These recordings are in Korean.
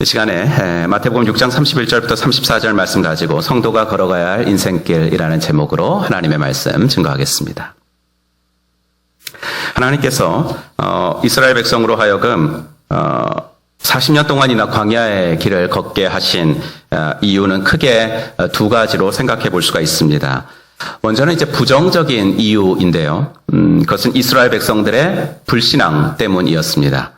이 시간에 마태복음 6장 31절부터 34절 말씀 가지고 성도가 걸어가야 할 인생길이라는 제목으로 하나님의 말씀 증거하겠습니다. 하나님께서 이스라엘 백성으로 하여금 40년 동안이나 광야의 길을 걷게 하신 이유는 크게 두 가지로 생각해 볼 수가 있습니다. 먼저는 이제 부정적인 이유인데요. 그것은 이스라엘 백성들의 불신앙 때문이었습니다.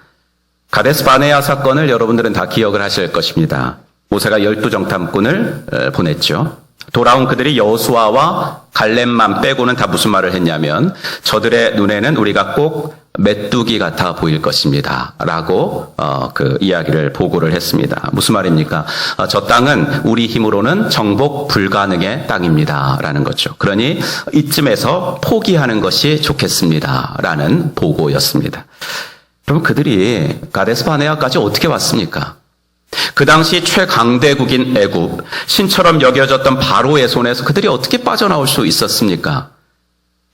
가데스 바네아 사건을 여러분들은 다 기억을 하실 것입니다. 모세가 12정탐꾼을 보냈죠. 돌아온 그들이 여호수아와 갈렙만 빼고는 다 무슨 말을 했냐면 저들의 눈에는 우리가 꼭 메뚜기 같아 보일 것입니다. 라고 그 이야기를 보고를 했습니다. 무슨 말입니까? 저 땅은 우리 힘으로는 정복 불가능의 땅입니다. 라는 거죠. 그러니 이쯤에서 포기하는 것이 좋겠습니다. 라는 보고였습니다. 그럼 그들이 가데스 바네아까지 어떻게 왔습니까? 그 당시 최강대국인 애굽, 신처럼 여겨졌던 바로의 손에서 그들이 어떻게 빠져나올 수 있었습니까?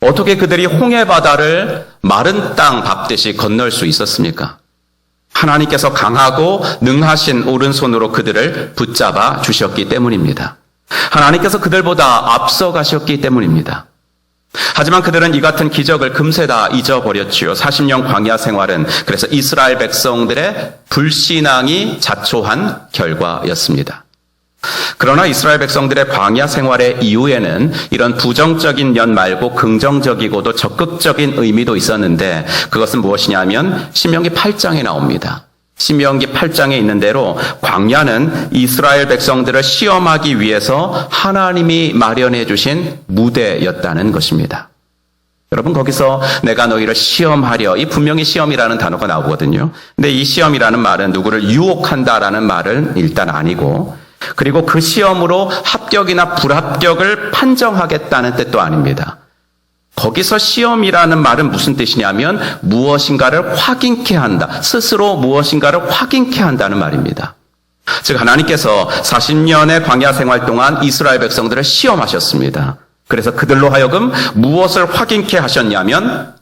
어떻게 그들이 홍해바다를 마른 땅 밟듯이 건널 수 있었습니까? 하나님께서 강하고 능하신 오른손으로 그들을 붙잡아 주셨기 때문입니다. 하나님께서 그들보다 앞서 가셨기 때문입니다. 하지만 그들은 이 같은 기적을 금세 다 잊어버렸지요. 40년 광야 생활은 그래서 이스라엘 백성들의 불신앙이 자초한 결과였습니다. 그러나 이스라엘 백성들의 광야 생활의 이후에는 이런 부정적인 면 말고 긍정적이고도 적극적인 의미도 있었는데 그것은 무엇이냐면 신명기 8장에 나옵니다. 신명기 8장에 있는 대로 광야는 이스라엘 백성들을 시험하기 위해서 하나님이 마련해 주신 무대였다는 것입니다. 여러분 거기서 내가 너희를 시험하려 이 분명히 시험이라는 단어가 나오거든요. 근데 이 시험이라는 말은 누구를 유혹한다라는 말은 일단 아니고 그리고 그 시험으로 합격이나 불합격을 판정하겠다는 뜻도 아닙니다. 거기서 시험이라는 말은 무슨 뜻이냐면 무엇인가를 확인케 한다. 스스로 무엇인가를 확인케 한다는 말입니다. 즉 하나님께서 40년의 광야 생활 동안 이스라엘 백성들을 시험하셨습니다. 그래서 그들로 하여금 무엇을 확인케 하셨냐면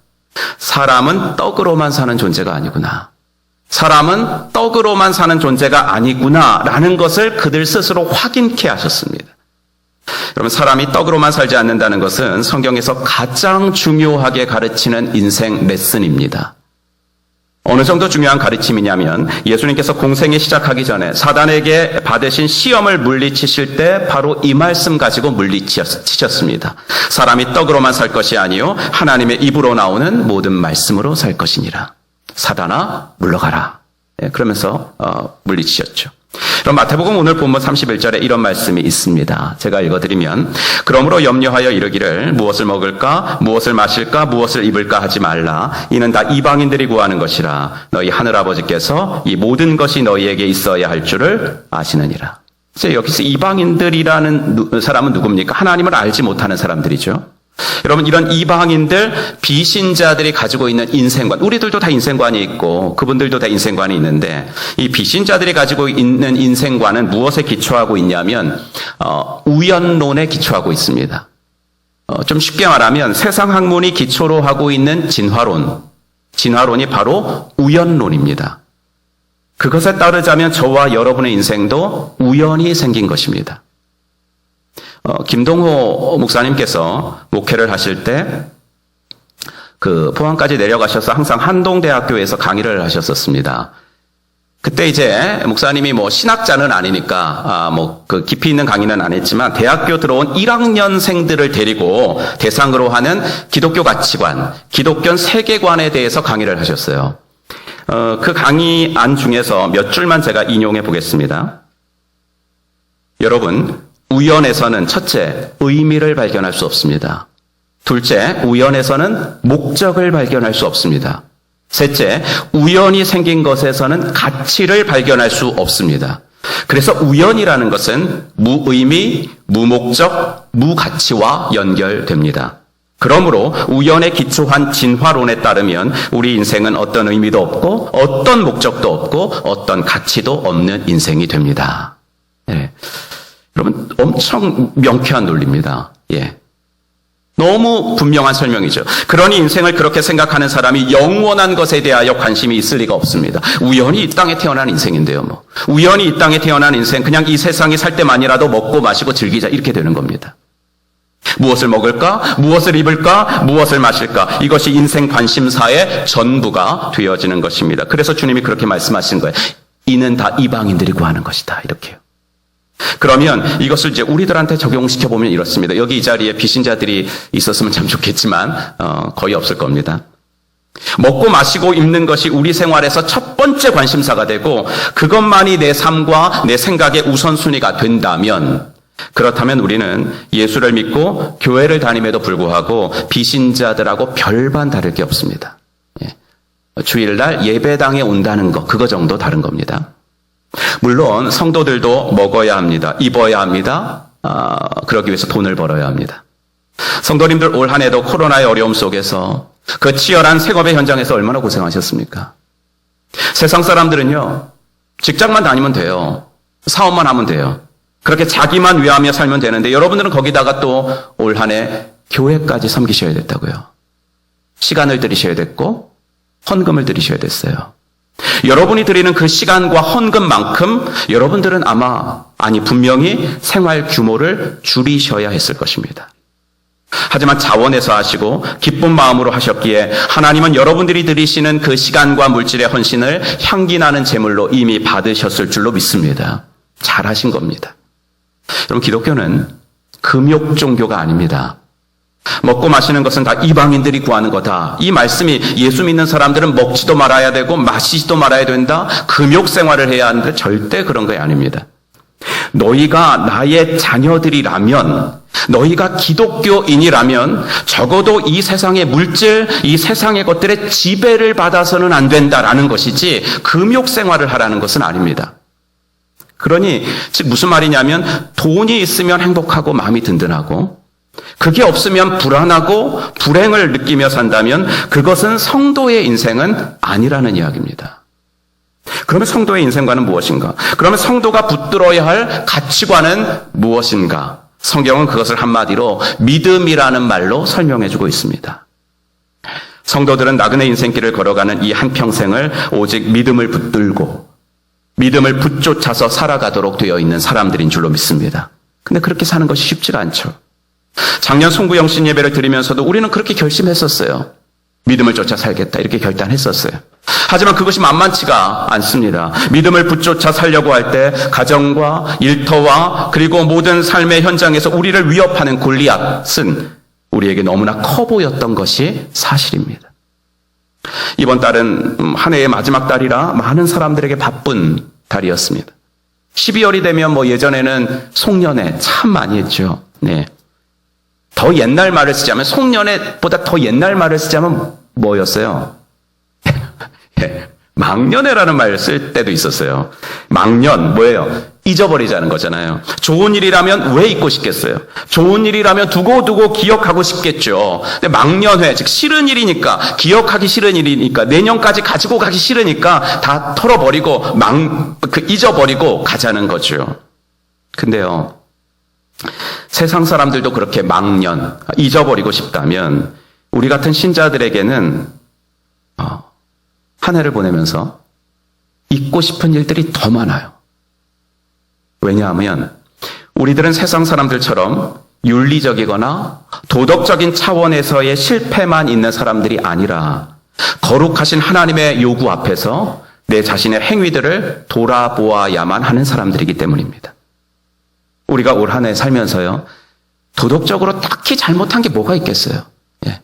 사람은 떡으로만 사는 존재가 아니구나. 사람은 떡으로만 사는 존재가 아니구나라는 것을 그들 스스로 확인케 하셨습니다. 여러분 사람이 떡으로만 살지 않는다는 것은 성경에서 가장 중요하게 가르치는 인생 레슨입니다. 어느 정도 중요한 가르침이냐면 예수님께서 공생이 시작하기 전에 사단에게 받으신 시험을 물리치실 때 바로 이 말씀 가지고 물리치셨습니다. 사람이 떡으로만 살 것이 아니요 하나님의 입으로 나오는 모든 말씀으로 살 것이니라. 사단아 물러가라. 그러면서 물리치셨죠. 그럼 마태복음 오늘 본문 31절에 이런 말씀이 있습니다. 제가 읽어드리면 그러므로 염려하여 이르기를 무엇을 먹을까 무엇을 마실까 무엇을 입을까 하지 말라. 이는 다 이방인들이 구하는 것이라. 너희 하늘아버지께서 이 모든 것이 너희에게 있어야 할 줄을 아시느니라. 이제 여기서 이방인들이라는 사람은 누굽니까? 하나님을 알지 못하는 사람들이죠. 여러분 이런 이방인들 비신자들이 가지고 있는 인생관, 우리들도 다 인생관이 있고 그분들도 다 인생관이 있는데 이 비신자들이 가지고 있는 인생관은 무엇에 기초하고 있냐면 우연론에 기초하고 있습니다. 좀 쉽게 말하면 세상 학문이 기초로 하고 있는 진화론이 바로 우연론입니다. 그것에 따르자면 저와 여러분의 인생도 우연히 생긴 것입니다. 김동호 목사님께서 목회를 하실 때 그 포항까지 내려가셔서 항상 한동대학교에서 강의를 하셨었습니다. 그때 이제 목사님이 뭐 신학자는 아니니까 그 깊이 있는 강의는 안 했지만 대학교 들어온 1학년생들을 데리고 대상으로 하는 기독교 가치관, 기독교 세계관에 대해서 강의를 하셨어요. 그 강의 안 중에서 몇 줄만 제가 인용해 보겠습니다. 여러분 우연에서는 첫째, 의미를 발견할 수 없습니다. 둘째, 우연에서는 목적을 발견할 수 없습니다. 셋째, 우연히 생긴 것에서는 가치를 발견할 수 없습니다. 그래서 우연이라는 것은 무의미, 무목적, 무가치와 연결됩니다. 그러므로 우연에 기초한 진화론에 따르면 우리 인생은 어떤 의미도 없고 어떤 목적도 없고 어떤 가치도 없는 인생이 됩니다. 네. 여러분 엄청 명쾌한 논리입니다. 예. 너무 분명한 설명이죠. 그러니 인생을 그렇게 생각하는 사람이 영원한 것에 대하여 관심이 있을 리가 없습니다. 우연히 이 땅에 태어난 인생인데요, 뭐. 우연히 이 땅에 태어난 인생, 그냥 이 세상에 살 때만이라도 먹고 마시고 즐기자, 이렇게 되는 겁니다. 무엇을 먹을까? 무엇을 입을까? 무엇을 마실까? 이것이 인생 관심사의 전부가 되어지는 것입니다. 그래서 주님이 그렇게 말씀하신 거예요. 이는 다 이방인들이 구하는 것이다. 이렇게요. 그러면 이것을 이제 우리들한테 적용시켜 보면 이렇습니다. 여기 이 자리에 비신자들이 있었으면 참 좋겠지만 거의 없을 겁니다. 먹고 마시고 입는 것이 우리 생활에서 첫 번째 관심사가 되고 그것만이 내 삶과 내 생각의 우선순위가 된다면, 그렇다면 우리는 예수를 믿고 교회를 다님에도 불구하고 비신자들하고 별반 다를 게 없습니다. 주일날 예배당에 온다는 것, 그거 정도 다른 겁니다. 물론 성도들도 먹어야 합니다. 입어야 합니다. 그러기 위해서 돈을 벌어야 합니다. 성도님들 올 한 해도 코로나의 어려움 속에서 그 치열한 생업의 현장에서 얼마나 고생하셨습니까? 세상 사람들은요, 직장만 다니면 돼요. 사업만 하면 돼요. 그렇게 자기만 위하며 살면 되는데 여러분들은 거기다가 또 올 한 해 교회까지 섬기셔야 됐다고요. 시간을 들이셔야 됐고 헌금을 들이셔야 됐어요. 여러분이 드리는 그 시간과 헌금만큼 여러분들은 분명히 생활 규모를 줄이셔야 했을 것입니다. 하지만 자원해서 하시고 기쁜 마음으로 하셨기에 하나님은 여러분들이 드리시는 그 시간과 물질의 헌신을 향기 나는 제물로 이미 받으셨을 줄로 믿습니다. 잘하신 겁니다. 여러분, 기독교는 금욕 종교가 아닙니다. 먹고 마시는 것은 다 이방인들이 구하는 거다. 이 말씀이 예수 믿는 사람들은 먹지도 말아야 되고 마시지도 말아야 된다. 금욕 생활을 해야 하는데 절대 그런 게 아닙니다. 너희가 나의 자녀들이라면, 너희가 기독교인이라면 적어도 이 세상의 물질, 이 세상의 것들의 지배를 받아서는 안 된다라는 것이지 금욕 생활을 하라는 것은 아닙니다. 그러니 즉 무슨 말이냐면 돈이 있으면 행복하고 마음이 든든하고 그게 없으면 불안하고 불행을 느끼며 산다면 그것은 성도의 인생은 아니라는 이야기입니다. 그러면 성도의 인생관은 무엇인가? 그러면 성도가 붙들어야 할 가치관은 무엇인가? 성경은 그것을 한마디로 믿음이라는 말로 설명해주고 있습니다. 성도들은 나그네 인생길을 걸어가는 이 한평생을 오직 믿음을 붙들고 믿음을 붙쫓아서 살아가도록 되어 있는 사람들인 줄로 믿습니다. 근데 그렇게 사는 것이 쉽지가 않죠. 작년 송구영신 예배를 드리면서도 우리는 그렇게 결심했었어요. 믿음을 쫓아 살겠다 이렇게 결단했었어요. 하지만 그것이 만만치가 않습니다. 믿음을 붙쫓아 살려고 할 때 가정과 일터와 그리고 모든 삶의 현장에서 우리를 위협하는 골리앗은 우리에게 너무나 커 보였던 것이 사실입니다. 이번 달은 한 해의 마지막 달이라 많은 사람들에게 바쁜 달이었습니다. 12월이 되면 예전에는 송년회 참 많이 했죠. 네. 더 옛날 말을 쓰자면 송년회보다 더 옛날 말을 쓰자면 뭐였어요? 망년회라는 말을 쓸 때도 있었어요. 망년 뭐예요? 잊어버리자는 거잖아요. 좋은 일이라면 왜 잊고 싶겠어요? 좋은 일이라면 두고두고 기억하고 싶겠죠. 근데 망년회, 즉 싫은 일이니까, 기억하기 싫은 일이니까, 내년까지 가지고 가기 싫으니까 다 털어버리고 잊어버리고 가자는 거죠. 근데요, 세상 사람들도 그렇게 망년, 잊어버리고 싶다면 우리 같은 신자들에게는 한 해를 보내면서 잊고 싶은 일들이 더 많아요. 왜냐하면 우리들은 세상 사람들처럼 윤리적이거나 도덕적인 차원에서의 실패만 있는 사람들이 아니라 거룩하신 하나님의 요구 앞에서 내 자신의 행위들을 돌아보아야만 하는 사람들이기 때문입니다. 우리가 올 한 해 살면서요, 도덕적으로 딱히 잘못한 게 뭐가 있겠어요? 예.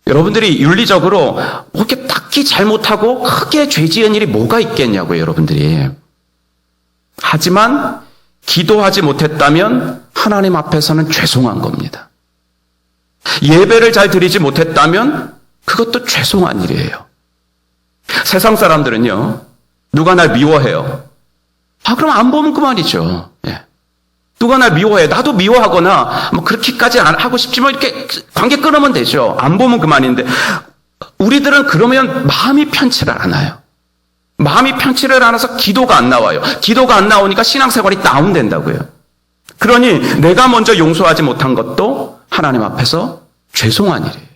여러분들이 윤리적으로 그렇게 딱히 잘못하고 크게 죄 지은 일이 뭐가 있겠냐고요, 여러분들이. 하지만 기도하지 못했다면 하나님 앞에서는 죄송한 겁니다. 예배를 잘 드리지 못했다면 그것도 죄송한 일이에요. 세상 사람들은요, 누가 날 미워해요. 그럼 안 보면 그만이죠. 예. 누가 날 미워해. 나도 미워하거나 그렇게까지 안 하고 싶지만 이렇게 관계 끊으면 되죠. 안 보면 그만인데 우리들은 그러면 마음이 편치를 않아요. 마음이 편치를 않아서 기도가 안 나와요. 기도가 안 나오니까 신앙생활이 다운된다고요. 그러니 내가 먼저 용서하지 못한 것도 하나님 앞에서 죄송한 일이에요.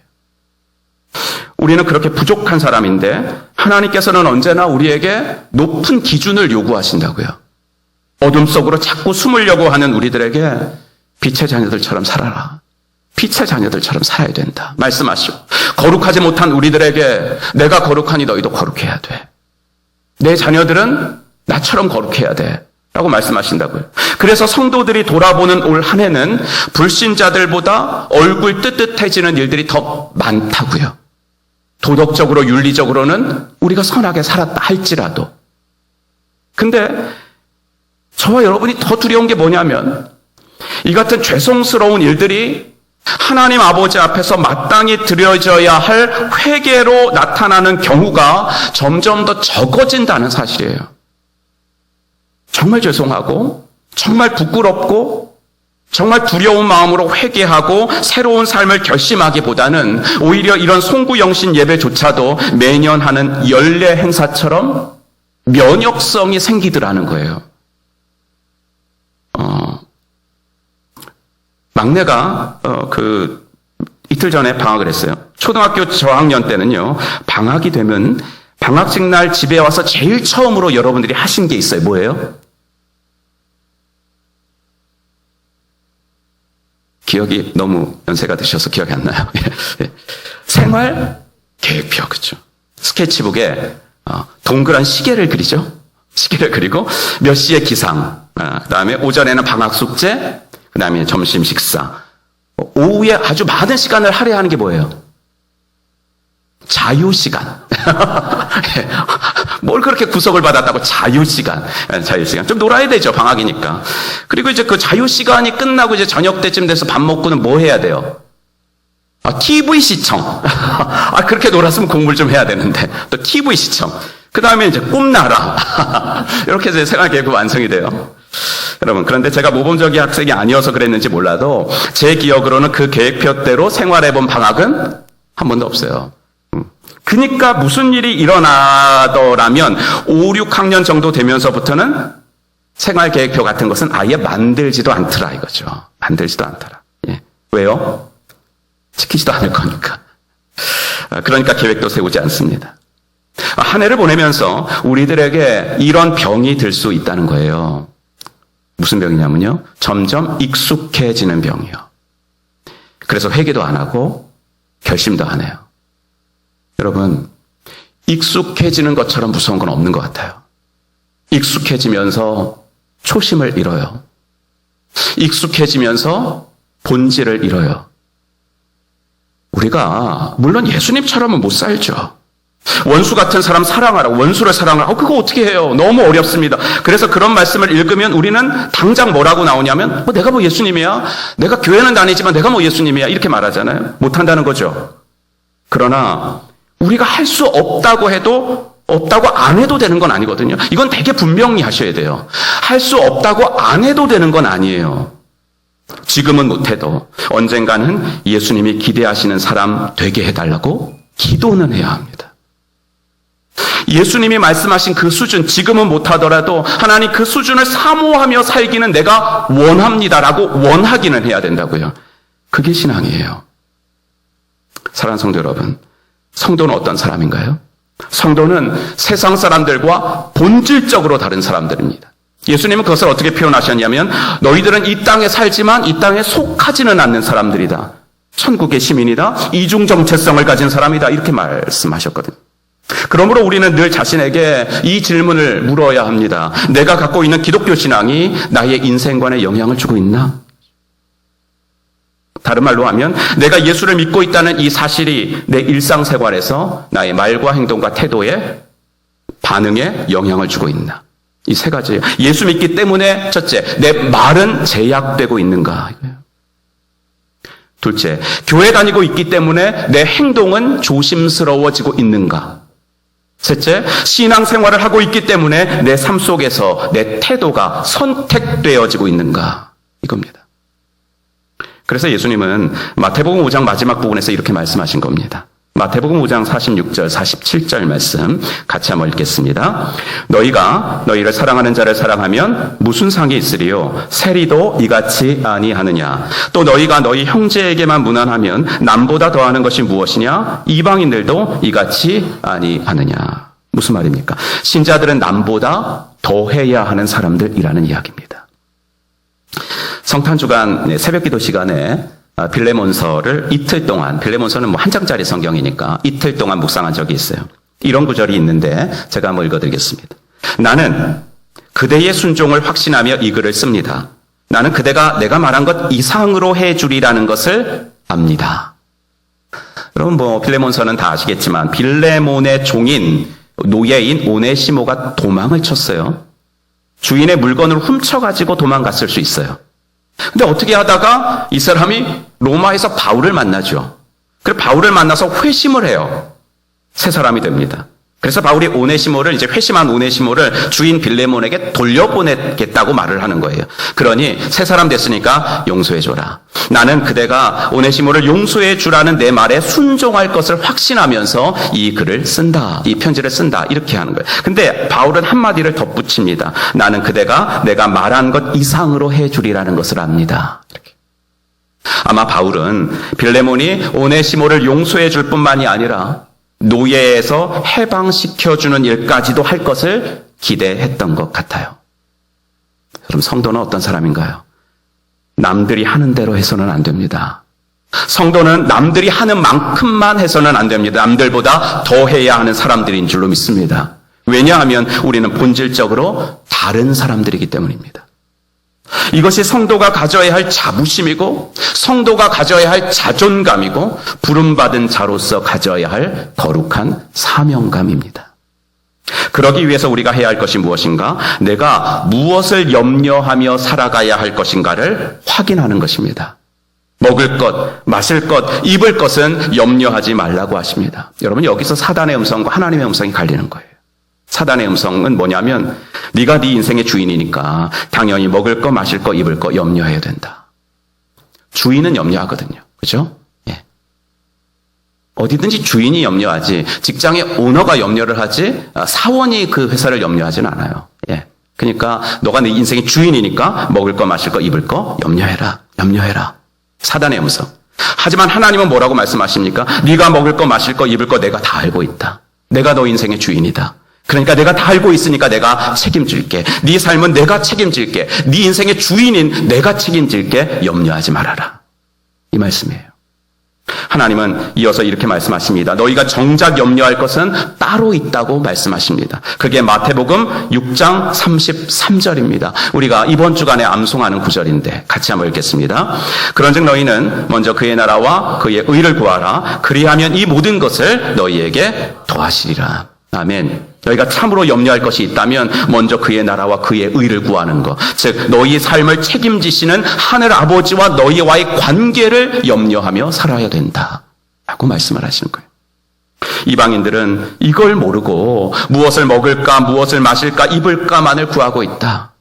우리는 그렇게 부족한 사람인데 하나님께서는 언제나 우리에게 높은 기준을 요구하신다고요. 어둠 속으로 자꾸 숨으려고 하는 우리들에게 빛의 자녀들처럼 살아라. 빛의 자녀들처럼 살아야 된다. 말씀하시고 거룩하지 못한 우리들에게 내가 거룩하니 너희도 거룩해야 돼. 내 자녀들은 나처럼 거룩해야 돼. 라고 말씀하신다고요. 그래서 성도들이 돌아보는 올 한 해는 불신자들보다 얼굴 뜨뜻해지는 일들이 더 많다고요. 도덕적으로 윤리적으로는 우리가 선하게 살았다 할지라도. 근데 저와 여러분이 더 두려운 게 뭐냐면 이 같은 죄송스러운 일들이 하나님 아버지 앞에서 마땅히 드려져야 할 회개로 나타나는 경우가 점점 더 적어진다는 사실이에요. 정말 죄송하고 정말 부끄럽고 정말 두려운 마음으로 회개하고 새로운 삶을 결심하기보다는 오히려 이런 송구영신 예배조차도 매년 하는 연례 행사처럼 면역성이 생기더라는 거예요. 막내가 이틀 전에 방학을 했어요. 초등학교 저학년 때는요. 방학이 되면 방학식 날 집에 와서 제일 처음으로 여러분들이 하신 게 있어요. 뭐예요? 기억이 너무 연세가 드셔서 기억이 안 나요. 생활 계획표, 그렇죠? 스케치북에 동그란 시계를 그리죠. 시계를 그리고 몇 시에 기상, 그다음에 오전에는 방학 숙제, 그다음에 점심 식사, 오후에 아주 많은 시간을 할애하는 게 뭐예요? 자유시간. 뭘 그렇게 구속을 받았다고 자유시간. 좀 놀아야 되죠, 방학이니까. 그리고 이제 그 자유시간이 끝나고 이제 저녁 때쯤 돼서 밥 먹고는 뭐 해야 돼요? TV 시청. 그렇게 놀았으면 공부를 좀 해야 되는데. 또 TV 시청. 그 다음에 이제 꿈나라. 이렇게 해서 생활 계획이 완성이 돼요. 여러분, 그런데 제가 모범적인 학생이 아니어서 그랬는지 몰라도 제 기억으로는 그 계획표대로 생활해본 방학은 한 번도 없어요. 그러니까 무슨 일이 일어나더라면 5, 6학년 정도 되면서부터는 생활계획표 같은 것은 아예 만들지도 않더라 이거죠. 만들지도 않더라. 예. 왜요? 지키지도 않을 거니까. 그러니까 계획도 세우지 않습니다. 한 해를 보내면서 우리들에게 이런 병이 들 수 있다는 거예요. 무슨 병이냐면요. 점점 익숙해지는 병이요. 그래서 회개도 안 하고 결심도 안 해요. 여러분, 익숙해지는 것처럼 무서운 건 없는 것 같아요. 익숙해지면서 초심을 잃어요. 익숙해지면서 본질을 잃어요. 우리가 물론 예수님처럼은 못 살죠. 원수 같은 사람 사랑하라. 원수를 사랑하라. 그거 어떻게 해요? 너무 어렵습니다. 그래서 그런 말씀을 읽으면 우리는 당장 뭐라고 나오냐면 내가 뭐 예수님이야? 내가 교회는 다니지만 내가 뭐 예수님이야? 이렇게 말하잖아요. 못한다는 거죠. 그러나 우리가 할 수 없다고 해도 없다고 안 해도 되는 건 아니거든요. 이건 되게 분명히 하셔야 돼요. 할 수 없다고 안 해도 되는 건 아니에요. 지금은 못해도 언젠가는 예수님이 기대하시는 사람 되게 해달라고 기도는 해야 합니다. 예수님이 말씀하신 그 수준, 지금은 못하더라도 하나님 그 수준을 사모하며 살기는 내가 원합니다라고 원하기는 해야 된다고요. 그게 신앙이에요. 사랑하는 성도 여러분, 성도는 어떤 사람인가요? 성도는 세상 사람들과 본질적으로 다른 사람들입니다. 예수님은 그것을 어떻게 표현하셨냐면 너희들은 이 땅에 살지만 이 땅에 속하지는 않는 사람들이다. 천국의 시민이다. 이중 정체성을 가진 사람이다. 이렇게 말씀하셨거든요. 그러므로 우리는 늘 자신에게 이 질문을 물어야 합니다. 내가 갖고 있는 기독교 신앙이 나의 인생관에 영향을 주고 있나? 다른 말로 하면 내가 예수를 믿고 있다는 이 사실이 내 일상생활에서 나의 말과 행동과 태도에 반응에 영향을 주고 있나? 이 세 가지예요. 예수 믿기 때문에 첫째, 내 말은 제약되고 있는가? 둘째, 교회 다니고 있기 때문에 내 행동은 조심스러워지고 있는가? 셋째, 신앙생활을 하고 있기 때문에 내 삶 속에서 내 태도가 선택되어지고 있는가? 이겁니다. 그래서 예수님은 마태복음 5장 마지막 부분에서 이렇게 말씀하신 겁니다. 마태복음 5장 46절, 47절 말씀 같이 한번 읽겠습니다. 너희가 너희를 사랑하는 자를 사랑하면 무슨 상이 있으리요? 세리도 이같이 아니하느냐? 또 너희가 너희 형제에게만 무난하면 남보다 더하는 것이 무엇이냐? 이방인들도 이같이 아니하느냐? 무슨 말입니까? 신자들은 남보다 더해야 하는 사람들이라는 이야기입니다. 성탄주간 새벽기도 시간에 빌레몬서를 이틀 동안, 빌레몬서는 한 장짜리 성경이니까 이틀 동안 묵상한 적이 있어요. 이런 구절이 있는데 제가 한번 읽어드리겠습니다. 나는 그대의 순종을 확신하며 이 글을 씁니다. 나는 그대가 내가 말한 것 이상으로 해주리라는 것을 압니다. 여러분 빌레몬서는 다 아시겠지만 빌레몬의 종인 노예인 오네시모가 도망을 쳤어요. 주인의 물건을 훔쳐가지고 도망갔을 수 있어요. 근데 어떻게 하다가 이 사람이 로마에서 바울을 만나죠. 그래서 바울을 만나서 회심을 해요. 새 사람이 됩니다. 그래서 바울이 오네시모를 이제 회심한 오네시모를 주인 빌레몬에게 돌려보내겠다고 말을 하는 거예요. 그러니 새 사람 됐으니까 용서해줘라. 나는 그대가 오네시모를 용서해주라는 내 말에 순종할 것을 확신하면서 이 글을 쓴다. 이 편지를 쓴다. 이렇게 하는 거예요. 근데 바울은 한마디를 덧붙입니다. 나는 그대가 내가 말한 것 이상으로 해주리라는 것을 압니다. 이렇게. 아마 바울은 빌레몬이 오네시모를 용서해줄 뿐만이 아니라 노예에서 해방시켜주는 일까지도 할 것을 기대했던 것 같아요. 그럼 성도는 어떤 사람인가요? 남들이 하는 대로 해서는 안 됩니다. 성도는 남들이 하는 만큼만 해서는 안 됩니다. 남들보다 더 해야 하는 사람들인 줄로 믿습니다. 왜냐하면 우리는 본질적으로 다른 사람들이기 때문입니다. 이것이 성도가 가져야 할 자부심이고 성도가 가져야 할 자존감이고 부름받은 자로서 가져야 할 거룩한 사명감입니다. 그러기 위해서 우리가 해야 할 것이 무엇인가? 내가 무엇을 염려하며 살아가야 할 것인가를 확인하는 것입니다. 먹을 것, 마실 것, 입을 것은 염려하지 말라고 하십니다. 여러분 여기서 사단의 음성과 하나님의 음성이 갈리는 거예요. 사단의 음성은 뭐냐면 네가 네 인생의 주인이니까 당연히 먹을 거, 마실 거, 입을 거 염려해야 된다. 주인은 염려하거든요. 그죠? 예. 어디든지 주인이 염려하지 직장의 오너가 염려를 하지 사원이 그 회사를 염려하지는 않아요. 예. 그러니까 너가 네 인생의 주인이니까 먹을 거, 마실 거, 입을 거 염려해라. 염려해라. 사단의 음성. 하지만 하나님은 뭐라고 말씀하십니까? 네가 먹을 거, 마실 거, 입을 거 내가 다 알고 있다. 내가 너 인생의 주인이다. 그러니까 내가 다 알고 있으니까 내가 책임질게. 네 삶은 내가 책임질게. 네 인생의 주인인 내가 책임질게. 염려하지 말아라. 이 말씀이에요. 하나님은 이어서 이렇게 말씀하십니다. 너희가 정작 염려할 것은 따로 있다고 말씀하십니다. 그게 마태복음 6장 33절입니다. 우리가 이번 주간에 암송하는 구절인데 같이 한번 읽겠습니다. 그런즉 너희는 먼저 그의 나라와 그의 의를 구하라. 그리하면 이 모든 것을 너희에게 더하시리라. 아멘. 너희가 참으로 염려할 것이 있다면 먼저 그의 나라와 그의 의를 구하는 것, 즉 너희 삶을 책임지시는 하늘 아버지와 너희와의 관계를 염려하며 살아야 된다라고 말씀을 하시는 거예요. 이방인들은 이걸 모르고 무엇을 먹을까, 무엇을 마실까, 입을까만을 구하고 있다.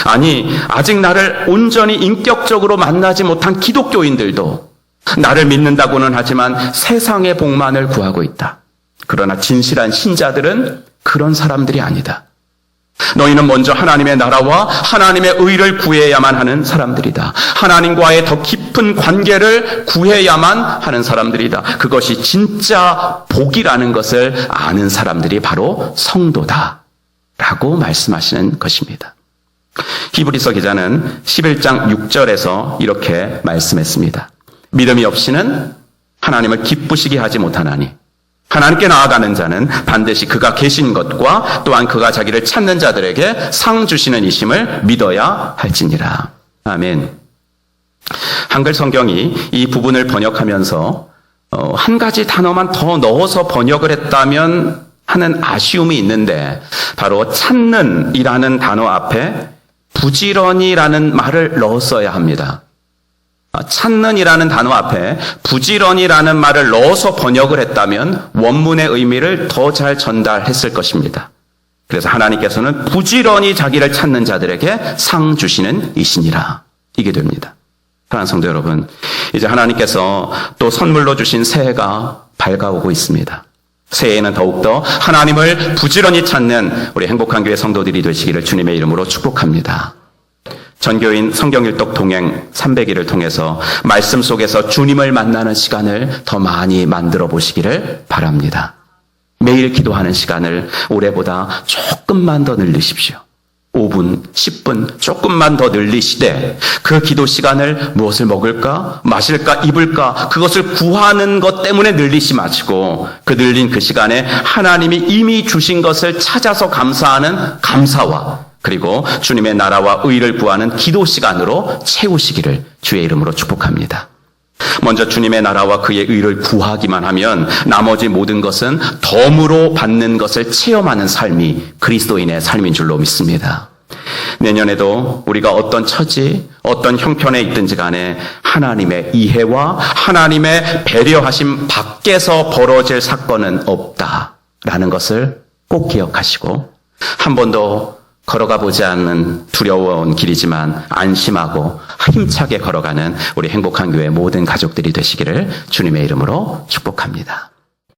아니 아직 나를 온전히 인격적으로 만나지 못한 기독교인들도 나를 믿는다고는 하지만 세상의 복만을 구하고 있다. 그러나 진실한 신자들은 그런 사람들이 아니다. 너희는 먼저 하나님의 나라와 하나님의 의를 구해야만 하는 사람들이다. 하나님과의 더 깊은 관계를 구해야만 하는 사람들이다. 그것이 진짜 복이라는 것을 아는 사람들이 바로 성도다. 라고 말씀하시는 것입니다. 히브리서 기자는 11장 6절에서 이렇게 말씀했습니다. 믿음이 없이는 하나님을 기쁘시게 하지 못하나니 하나님께 나아가는 자는 반드시 그가 계신 것과 또한 그가 자기를 찾는 자들에게 상 주시는 이심을 믿어야 할지니라. 아멘. 한글 성경이 이 부분을 번역하면서 한 가지 단어만 더 넣어서 번역을 했다면 하는 아쉬움이 있는데 바로 찾는 이라는 단어 앞에 부지런히라는 말을 넣었어야 합니다. 찾는 이라는 단어 앞에 부지런히라는 말을 넣어서 번역을 했다면 원문의 의미를 더 잘 전달했을 것입니다. 그래서 하나님께서는 부지런히 자기를 찾는 자들에게 상 주시는 이시니라. 이게 됩니다. 사랑하는 성도 여러분, 이제 하나님께서 또 선물로 주신 새해가 밝아오고 있습니다. 새해에는 더욱더 하나님을 부지런히 찾는 우리 행복한 교회 성도들이 되시기를 주님의 이름으로 축복합니다. 전교인 성경일독 동행 300일을 통해서 말씀 속에서 주님을 만나는 시간을 더 많이 만들어 보시기를 바랍니다. 매일 기도하는 시간을 올해보다 조금만 더 늘리십시오. 5분, 10분 조금만 더 늘리시되 그 기도 시간을 무엇을 먹을까, 마실까, 입을까 그것을 구하는 것 때문에 늘리시 마시고 그 늘린 그 시간에 하나님이 이미 주신 것을 찾아서 감사하는 감사와 그리고 주님의 나라와 의를 구하는 기도 시간으로 채우시기를 주의 이름으로 축복합니다. 먼저 주님의 나라와 그의 의를 구하기만 하면 나머지 모든 것은 덤으로 받는 것을 체험하는 삶이 그리스도인의 삶인 줄로 믿습니다. 내년에도 우리가 어떤 처지, 어떤 형편에 있든지 간에 하나님의 이해와 하나님의 배려하심 밖에서 벌어질 사건은 없다라는 것을 꼭 기억하시고 한 번도 걸어가 보지 않는 두려운 길이지만 안심하고 힘차게 걸어가는 우리 행복한 교회 모든 가족들이 되시기를 주님의 이름으로 축복합니다.